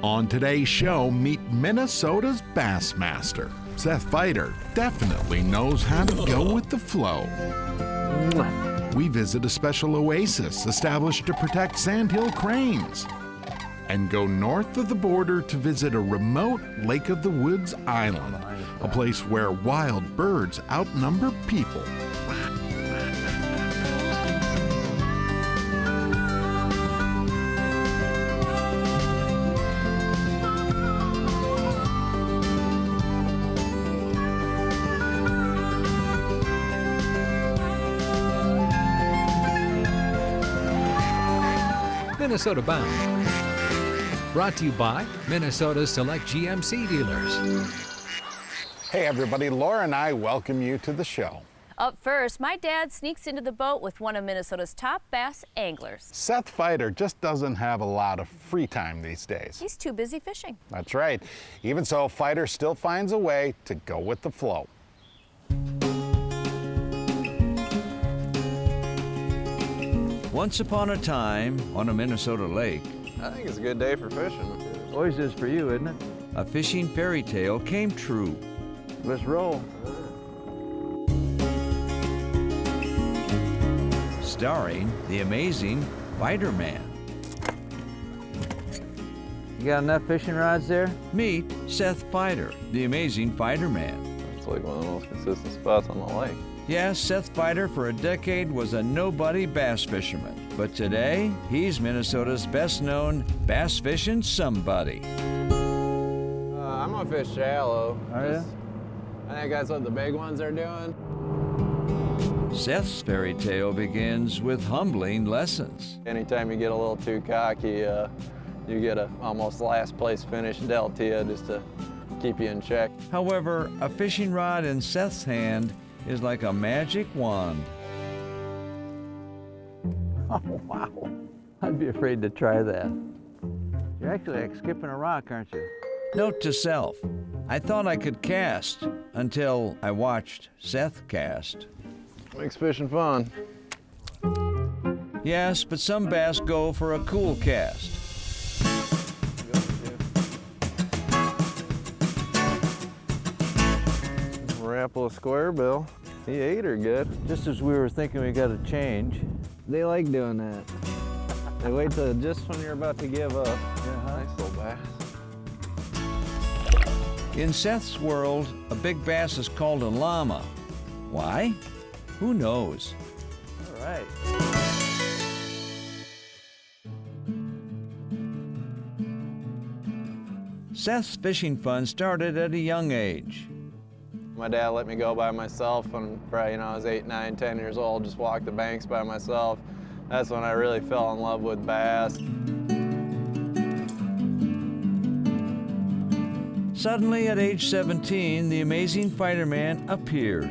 On today's show, meet Minnesota's Bassmaster. Seth Feider definitely knows how to go with the flow. We visit a special oasis established to protect Sandhill Cranes and go north of the border to visit a remote Lake of the Woods island, a place where wild birds outnumber people. Minnesota Bound. Brought to you by Minnesota's select GMC dealers. Hey everybody, Laura and I welcome you to the show. Up first, my dad sneaks into the boat with one of Minnesota's top bass anglers. Seth Feider just doesn't have a lot of free time these days. He's too busy fishing. That's right. Even so, Feider still finds a way to go with the flow. Once upon a time, on a Minnesota lake, I think it's a good day for fishing. Always is for you, isn't it? a fishing fairy tale came true. Let's roll. Starring the amazing Feider Man. You got enough fishing rods there? Meet Seth Feider, the amazing Feider Man. It's like one of the most consistent spots on the lake. Yes, Seth Feider for a decade was a nobody bass fisherman, but today he's Minnesota's best-known bass fishing somebody. I'm gonna fish shallow. Are you? I think that's what the big ones are doing. Seth's fairy tale begins with humbling lessons. Anytime you get a little too cocky, you get a almost last place finish dealt to you just to keep you in check. However, a fishing rod in Seth's hand is like a magic wand. Oh, wow. I'd be afraid to try that. You're actually like skipping a rock, aren't you? Note to self, I thought I could cast until I watched Seth cast. Makes fishing fun. Yes, but some bass go for a cool cast. Rapple a square bill. He ate her good. Just as we were thinking we got to change. They like doing that. They wait till just when you're about to give up. Yeah, nice little bass. In Seth's world, a big bass is called a llama. Why? Who knows? All right. Seth's fishing fun started at a young age. My dad let me go by myself when probably, I was 8, 9, 10 years old, just walk the banks by myself. That's when I really fell in love with bass. Suddenly, at age 17, the amazing Feider Man appeared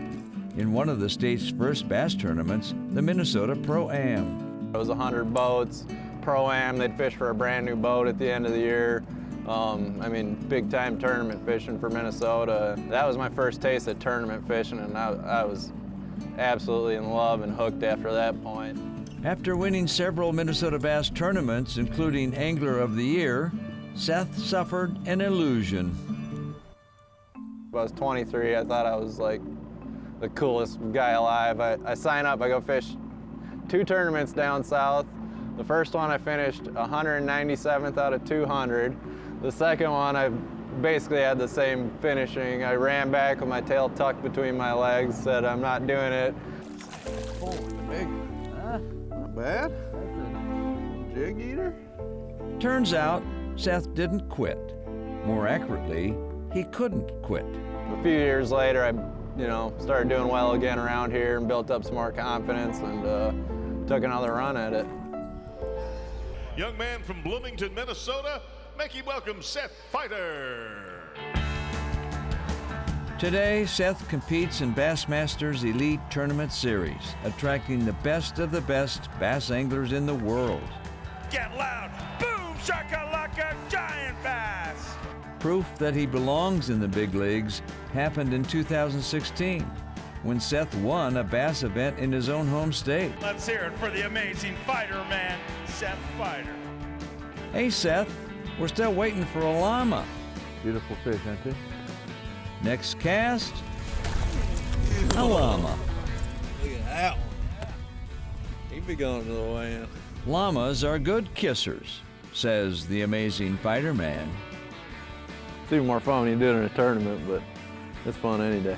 in one of the state's first bass tournaments, the Minnesota Pro-Am. It was 100 boats, Pro-Am. They'd fish for a brand new boat at the end of the year. Big time tournament fishing for Minnesota. That was my first taste of tournament fishing, and I was absolutely in love and hooked after that point. After winning several Minnesota bass tournaments, including Angler of the Year, Seth suffered an illusion. When I was 23, I thought I was like the coolest guy alive. I sign up, I go fish 2 tournaments down south. The first one I finished 197th out of 200. The second one I basically had the same finishing. I ran back with my tail tucked between my legs, said I'm not doing it. Holy big. Not bad. That's a jig eater. Turns out, Seth didn't quit. More accurately, he couldn't quit. A few years later, I started doing well again around here and built up some more confidence and took another run at it. Young man from Bloomington, Minnesota, make you welcome Seth Feider. Today, Seth competes in Bassmaster's Elite Tournament Series, attracting the best of the best bass anglers in the world. Get loud, boom, shakalaka, giant bass. Proof that he belongs in the big leagues happened in 2016, when Seth won a bass event in his own home state. Let's hear it for the amazing Feider Man, Seth Feider. Hey Seth, We're still waiting for a llama. Beautiful fish, aren't they? Next cast, a llama. Look at that one. He'd be going to the land. Llamas are good kissers, says the amazing fighter man. It's even more fun when you do it in a tournament, but it's fun any day.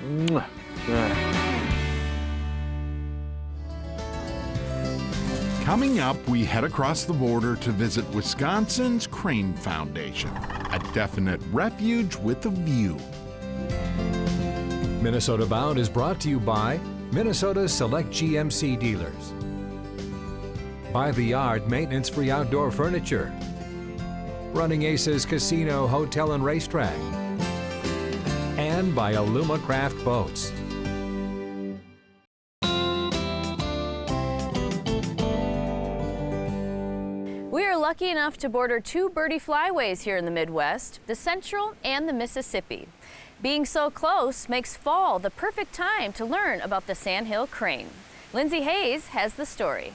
Mwah. All right. Coming up, we head across the border to visit Wisconsin's Crane Foundation, a definite refuge with a view. Minnesota Bound is brought to you by Minnesota's select GMC dealers, by The Yard maintenance-free outdoor furniture, Running Aces Casino, Hotel and Racetrack, and by Aluma Craft Boats. We are lucky enough to border two birdie flyways here in the Midwest, the Central and the Mississippi. Being so close makes fall the perfect time to learn about the Sandhill Crane. Lindsay Hayes has the story.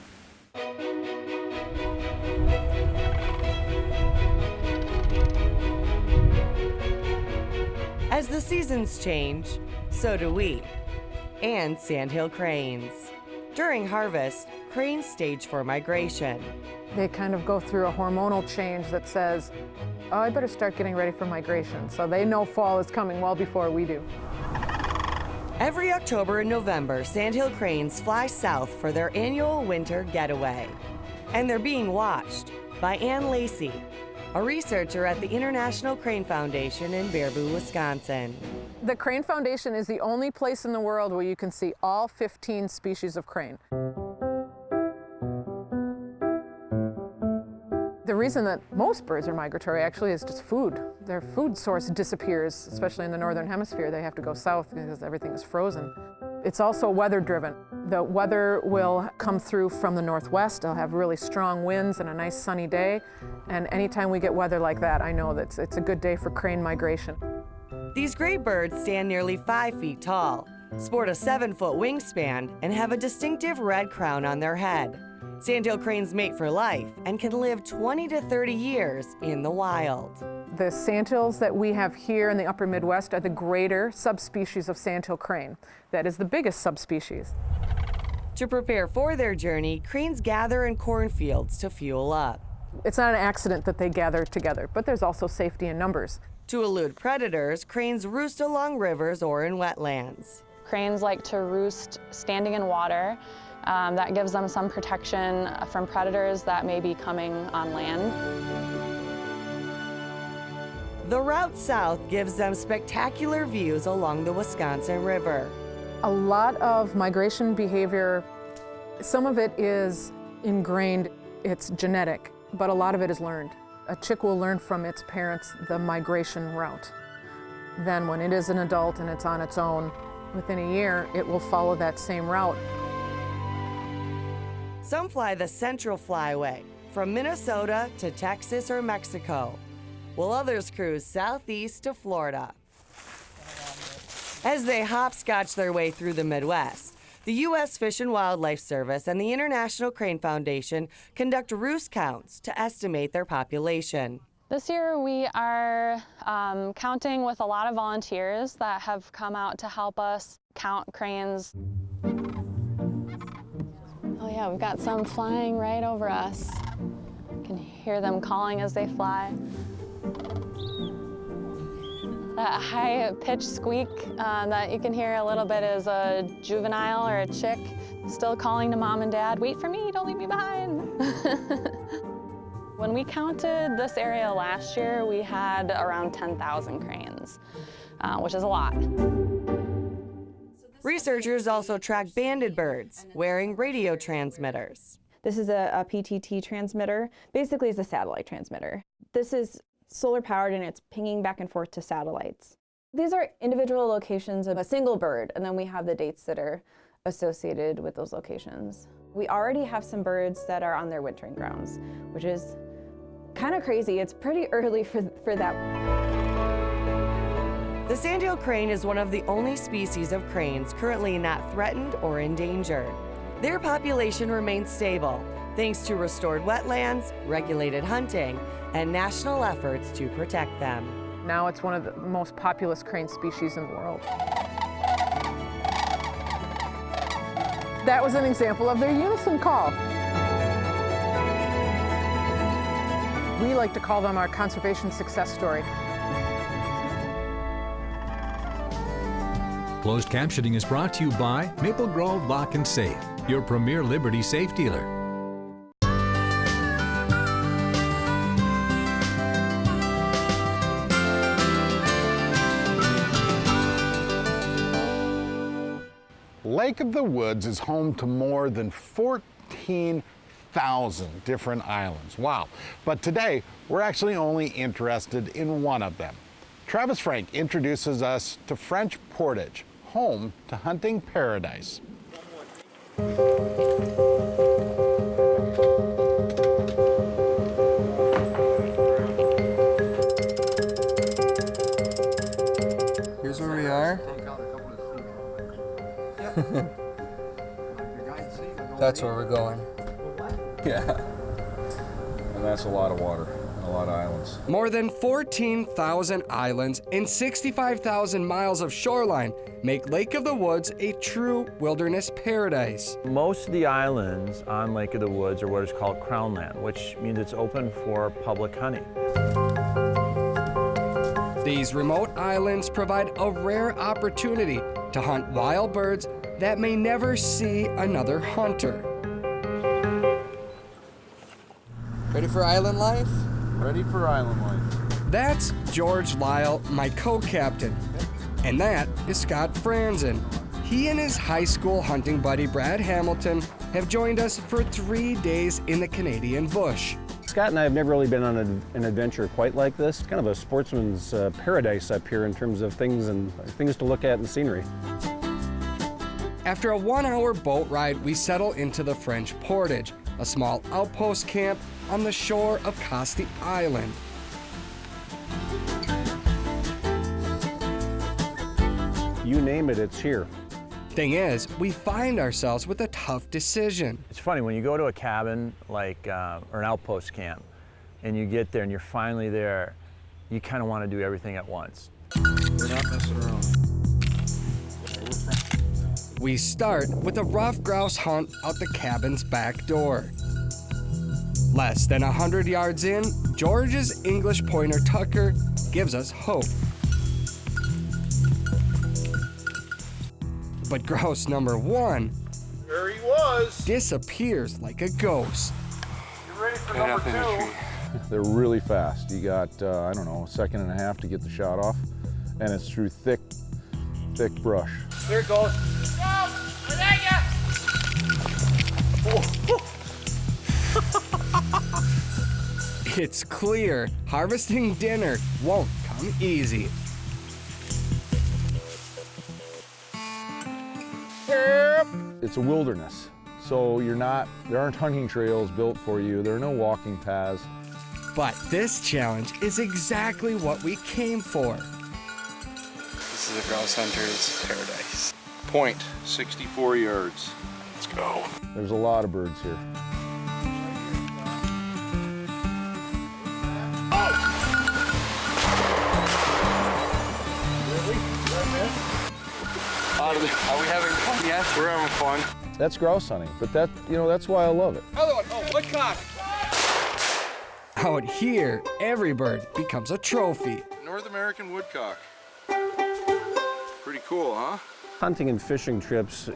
As the seasons change, so do we, and Sandhill cranes. During harvest, cranes stage for migration. They kind of go through a hormonal change that says, oh, I better start getting ready for migration. So they know fall is coming well before we do. Every October and November, Sandhill cranes fly south for their annual winter getaway. And they're being watched by Ann Lacey, a researcher at the International Crane Foundation in Baraboo, Wisconsin. The Crane Foundation is the only place in the world where you can see all 15 species of crane. The reason that most birds are migratory actually is just food. Their food source disappears, especially in the northern hemisphere. They have to go south because everything is frozen. It's also weather driven. The weather will come through from the northwest. It'll have really strong winds and a nice sunny day. And anytime we get weather like that, I know that it's a good day for crane migration. These gray birds stand nearly 5 feet tall, sport a 7-foot wingspan, and have a distinctive red crown on their head. Sandhill cranes mate for life and can live 20 to 30 years in the wild. The sandhills that we have here in the upper Midwest are the greater subspecies of sandhill crane. That is the biggest subspecies. To prepare for their journey, cranes gather in cornfields to fuel up. It's not an accident that they gather together, but there's also safety in numbers. To elude predators, cranes roost along rivers or in wetlands. Cranes like to roost standing in water. That gives them some protection from predators that may be coming on land. The route south gives them spectacular views along the Wisconsin River. A lot of migration behavior, some of it is ingrained, it's genetic, but a lot of it is learned. A chick will learn from its parents the migration route. Then when it is an adult and it's on its own, within a year, it will follow that same route. Some fly the Central Flyway, from Minnesota to Texas or Mexico, while others cruise southeast to Florida. As they hopscotch their way through the Midwest, the U.S. Fish and Wildlife Service and the International Crane Foundation conduct roost counts to estimate their population. This year we are counting with a lot of volunteers that have come out to help us count cranes. Oh yeah, we've got some flying right over us. You can hear them calling as they fly. That high-pitched squeak that you can hear a little bit is a juvenile or a chick still calling to mom and dad, wait for me, don't leave me behind. When we counted this area last year, we had around 10,000 cranes, which is a lot. Researchers also track banded birds wearing radio transmitters. This is a PTT transmitter. Basically, it's a satellite transmitter. This is solar powered and it's pinging back and forth to satellites. These are individual locations of a single bird, and then we have the dates that are associated with those locations. We already have some birds that are on their wintering grounds, which is kind of crazy. It's pretty early for that. The Sandhill crane is one of the only species of cranes currently not threatened or endangered. Their population remains stable, thanks to restored wetlands, regulated hunting, and national efforts to protect them. Now it's one of the most populous crane species in the world. That was an example of their unison call. We like to call them our conservation success story. Closed captioning is brought to you by Maple Grove Lock and Safe, your premier Liberty safe dealer. Lake of the Woods is home to more than 14,000 different islands. Wow. But today, we're actually only interested in one of them. Travis Frank introduces us to French Portage, home to hunting paradise. Here's where we are. That's where we're going. Yeah. And that's a lot of water, and a lot of islands. More than 14,000 islands and 65,000 miles of shoreline make Lake of the Woods a true wilderness paradise. Most of the islands on Lake of the Woods are what is called crown land, which means it's open for public hunting. These remote islands provide a rare opportunity to hunt wild birds that may never see another hunter. Ready for island life? Ready for island life. That's George Lyle, my co-captain. And that is Scott Franzen. He and his high school hunting buddy Brad Hamilton have joined us for 3 days in the Canadian bush. Scott and I have never really been on an adventure quite like this. Kind of a sportsman's paradise up here in terms of things to look at and scenery. After a 1-hour boat ride, we settle into the French Portage, a small outpost camp on the shore of Costi Island. You name it, it's here. Thing is, we find ourselves with a tough decision. It's funny, when you go to a cabin like, or an outpost camp, and you get there and you're finally there, you kind of want to do everything at once. We're not messing around. We start with a rough grouse hunt out the cabin's back door. Less than 100 yards in, George's English pointer Tucker gives us hope. But grouse number 1 There he was. disappears like a ghost. You ready for number 2? They're really fast. You got, I don't know, a second and a half to get the shot off, and it's through thick brush. There it goes. It's clear harvesting dinner won't come easy. It's a wilderness, so there aren't hunting trails built for you. There are no walking paths. But this challenge is exactly what we came for. This is a grouse hunter's paradise. Point, 64 yards. Let's go. There's a lot of birds here. Are we having fun yet? We're having fun. That's grouse hunting, but that's why I love it. Other one. Oh, woodcock. Out here, every bird becomes a trophy. North American woodcock. Pretty cool, huh? Hunting and fishing trips,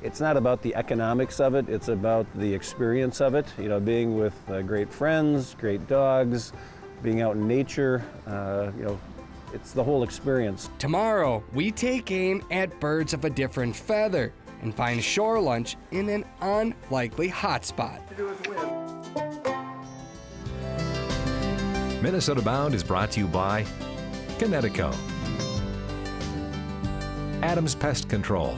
it's not about the economics of it, it's about the experience of it. You know, being with great friends, great dogs, being out in nature, it's the whole experience. Tomorrow, we take aim at birds of a different feather and find shore lunch in an unlikely hotspot. Minnesota Bound is brought to you by Connecticut, Adams Pest Control,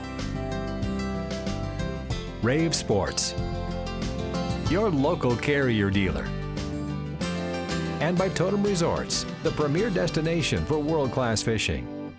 Rave Sports, your local carrier dealer, and by Totem Resorts, the premier destination for world-class fishing.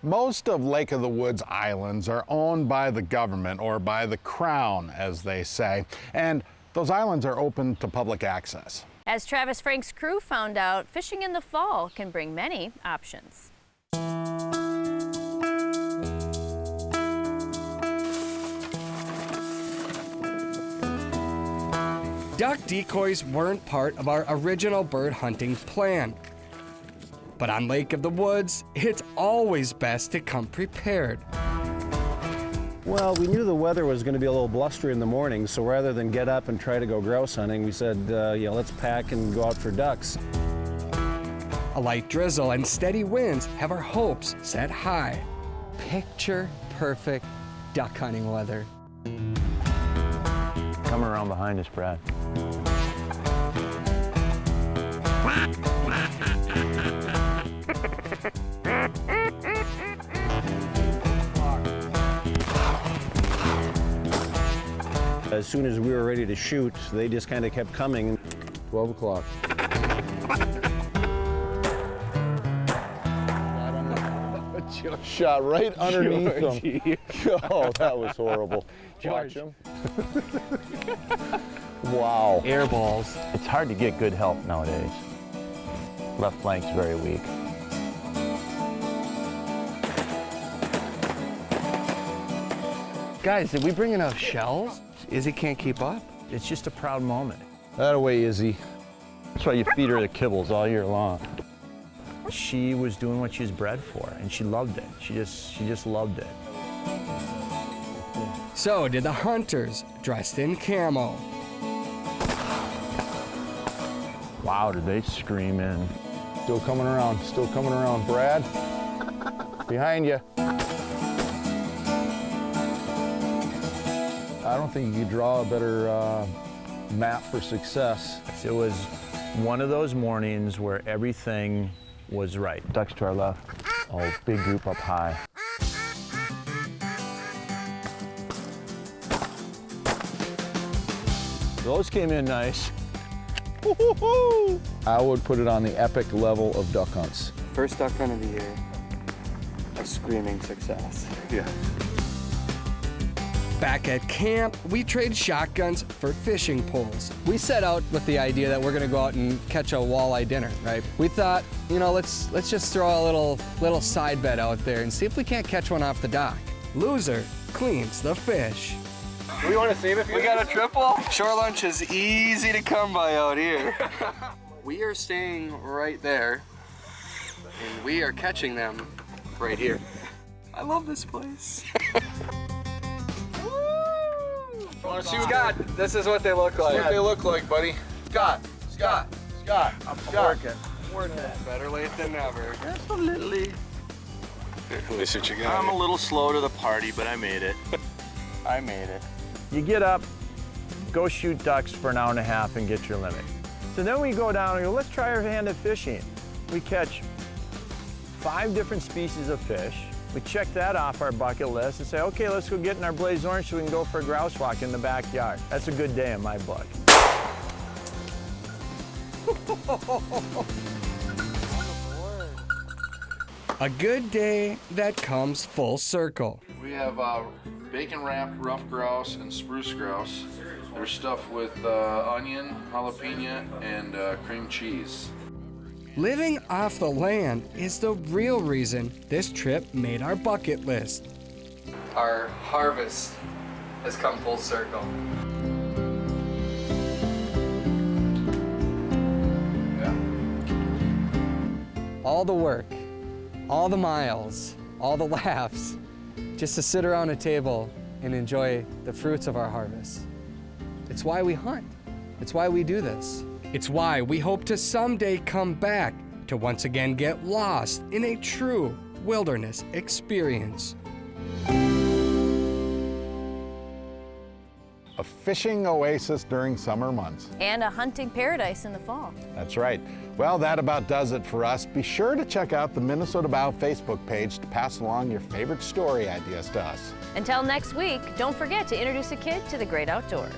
Most of Lake of the Woods islands are owned by the government, or by the Crown, as they say, and those islands are open to public access. As Travis Frank's crew found out, fishing in the fall can bring many options. Duck decoys weren't part of our original bird hunting plan. But on Lake of the Woods, it's always best to come prepared. Well, we knew the weather was going to be a little blustery in the morning, so rather than get up and try to go grouse hunting, we said, let's pack and go out for ducks. A light drizzle and steady winds have our hopes set high. Picture perfect duck hunting weather. Come around behind us, Brad. As soon as we were ready to shoot, they just kind of kept coming. 12 o'clock. Just shot right underneath them. Oh, that was horrible. Watch him. Wow. Air balls. It's hard to get good help nowadays. Left flank's very weak. Guys, did we bring enough shells? Izzy can't keep up. It's just a proud moment. That away, Izzy. That's why you feed her the kibbles all year long. She was doing what she was bred for, and she loved it. She just loved it. So did the hunters, dressed in camo. Wow, did they scream in. Still coming around, still coming around. Brad, behind you. I don't think you could draw a better map for success. It was one of those mornings where everything was right. Ducks to our left. Oh, big group up high. Those came in nice. I would put it on the epic level of duck hunts. First duck hunt of the year. A screaming success. Yeah. Back at camp, we trade shotguns for fishing poles. We set out with the idea that we're gonna go out and catch a walleye dinner, right? We thought, let's just throw a little side bet out there and see if we can't catch one off the dock. Loser cleans the fish. We want to save it. We got a triple. Shore lunch is easy to come by out here. We are staying right there, and we are catching them right here. I love this place. Scott, this is what they look like. That's what they look like, buddy. Scott. I'm working. Better late than never. Absolutely. Let me see what you got. I'm a little slow to the party, but I made it. I made it. You get up, go shoot ducks for an hour and a half and get your limit. So then we go down and go, let's try our hand at fishing. We catch 5 different species of fish. We check that off our bucket list and say, okay, let's go get in our blaze orange so we can go for a grouse walk in the backyard. That's a good day in my book. A good day that comes full circle. We have bacon wrapped rough grouse and spruce grouse. They're stuffed with onion, jalapeno, and cream cheese. Living off the land is the real reason this trip made our bucket list. Our harvest has come full circle. Yeah. All the work, all the miles, all the laughs, just to sit around a table and enjoy the fruits of our harvest. It's why we hunt. It's why we do this. It's why we hope to someday come back to once again get lost in a true wilderness experience. A fishing oasis during summer months. And a hunting paradise in the fall. That's right. Well, that about does it for us. Be sure to check out the Minnesota Bow Facebook page to pass along your favorite story ideas to us. Until next week, don't forget to introduce a kid to the great outdoors.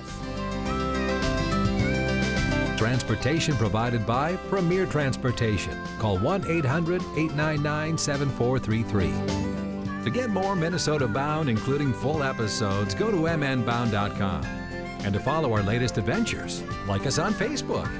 Transportation provided by Premier Transportation. Call 1-800-899-7433. To get more Minnesota Bound, including full episodes, go to mnbound.com. And to follow our latest adventures, like us on Facebook.